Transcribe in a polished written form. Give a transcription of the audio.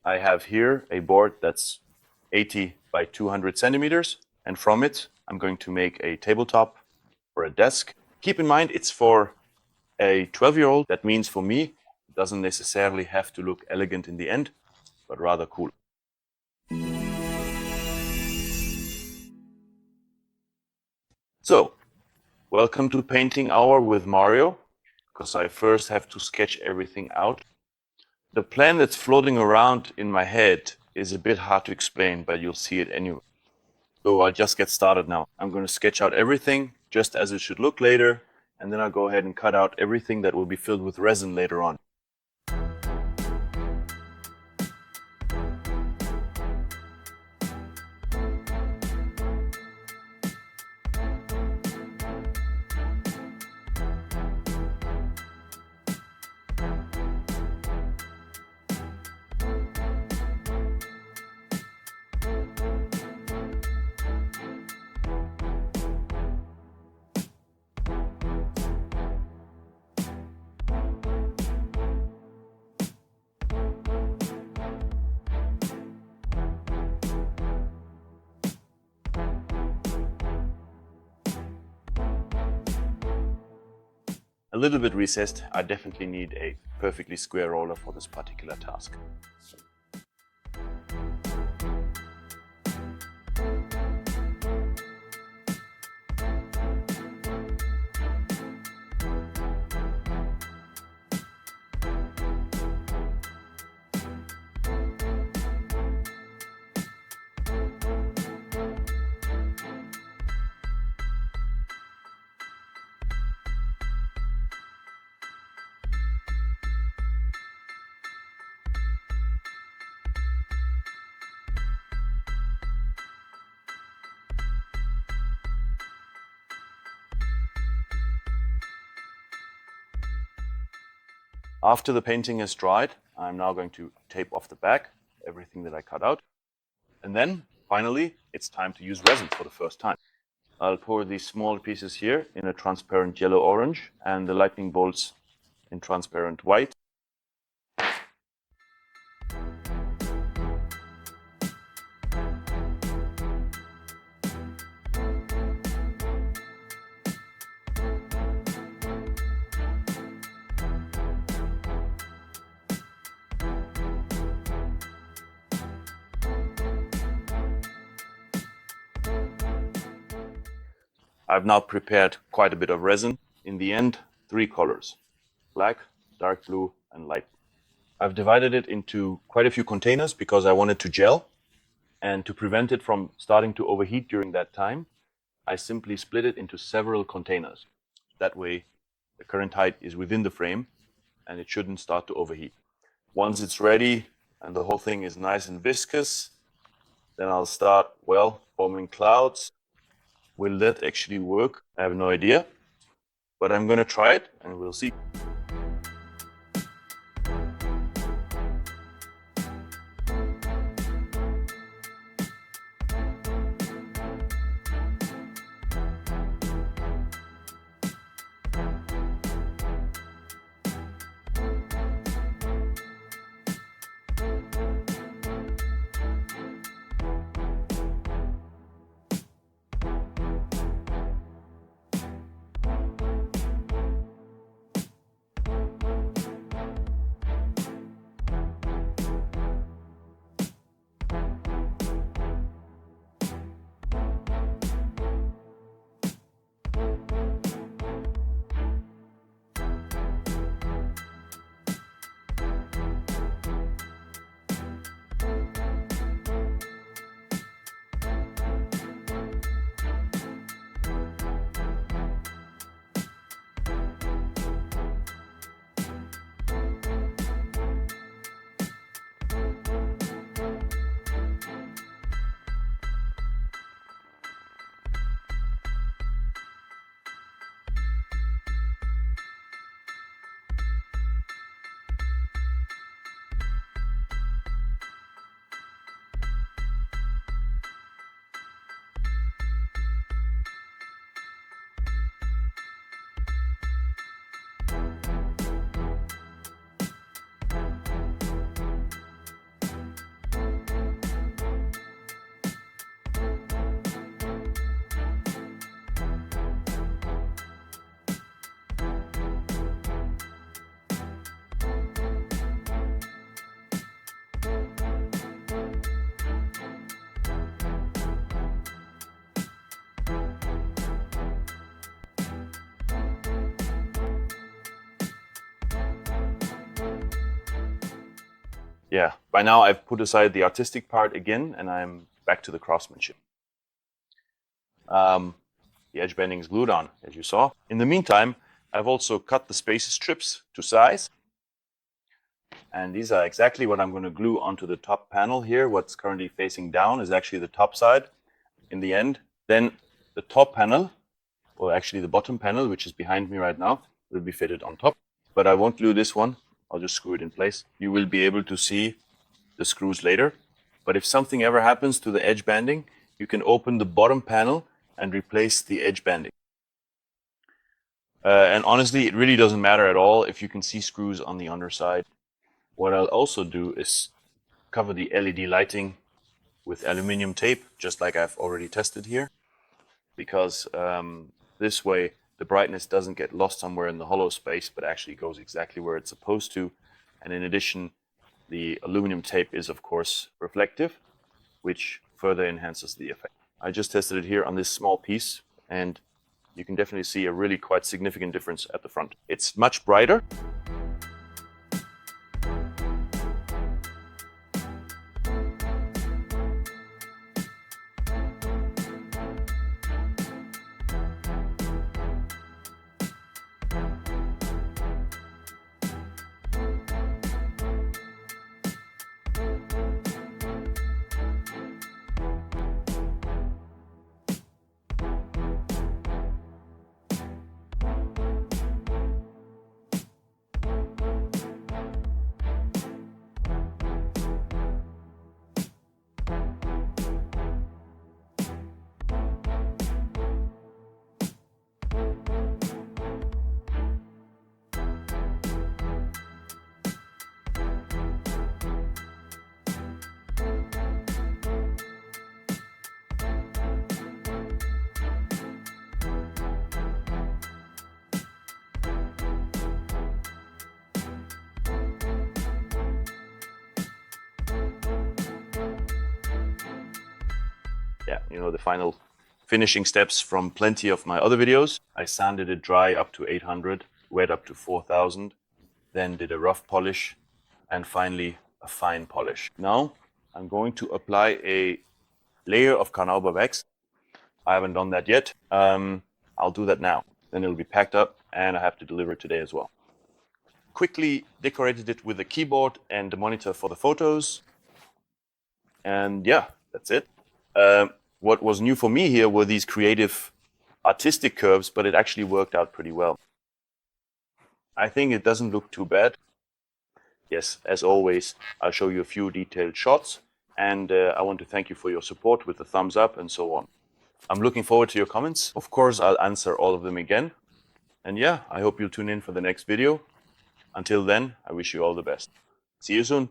I have here a board that's 80 by 200 centimeters, and from it I'm going to make a tabletop for a desk. Keep in mind it's for a 12-year-old. That means for me, it doesn't necessarily have to look elegant in the end, but rather cool. So, welcome to Painting Hour with Mario, because I first have to sketch everything out. The plan that's floating around in my head is a bit hard to explain, but you'll see it anyway. So I'll just get started now. I'm going to sketch out everything just as it should look later, and then I'll go ahead and cut out everything that will be filled with resin later on. A little bit recessed, I definitely need a perfectly square roller for this particular task. After the painting is dried, I'm now going to tape off the back, everything that I cut out. And then, finally, it's time to use resin for the first time. I'll pour these small pieces here in a transparent yellow-orange and the lightning bolts in transparent white. I've now prepared quite a bit of resin. In the end, 3 colors: black, dark blue, and light blue. I've divided it into quite a few containers because I want it to gel. And to prevent it from starting to overheat during that time, I simply split it into several containers. That way, the current height is within the frame and it shouldn't start to overheat. Once it's ready and the whole thing is nice and viscous, then I'll start, forming clouds. Will that actually work? I have no idea, but I'm going to try it and we'll see. yeah, by now I've put aside the artistic part again, and I'm back to the craftsmanship. The edge banding is glued on, as you saw. In the meantime, I've also cut the spacer strips to size. And these are exactly what I'm going to glue onto the top panel here. What's currently facing down is actually the top side in the end. Then the top panel, or actually the bottom panel, which is behind me right now, will be fitted on top. But I won't glue this one. I'll just screw it in place. You will be able to see the screws later. But if something ever happens to the edge banding, you can open the bottom panel and replace the edge banding. And honestly, it really doesn't matter at all if you can see screws on the underside. What I'll also do is cover the LED lighting with aluminum tape, just like I've already tested here, because this way the brightness doesn't get lost somewhere in the hollow space, but actually goes exactly where it's supposed to. And in addition, the aluminum tape is, of course, reflective, which further enhances the effect. I just tested it here on this small piece, and you can definitely see a really quite significant difference at the front. It's much brighter. Yeah, you know, the final finishing steps from plenty of my other videos. I sanded it dry up to 800, wet up to 4000, then did a rough polish, and finally a fine polish. Now I'm going to apply a layer of carnauba wax. I haven't done that yet. I'll do that now. Then it'll be packed up, and I have to deliver it today as well. Quickly decorated it with a keyboard and a monitor for the photos. And yeah, that's it. What was new for me here were these creative artistic curves, but it actually worked out pretty well. I think it doesn't look too bad. Yes, as always, I'll show you a few detailed shots, and I want to thank you for your support with the thumbs up and so on. I'm looking forward to your comments. Of course, I'll answer all of them again. And yeah, I hope you'll tune in for the next video. Until then, I wish you all the best. See you soon.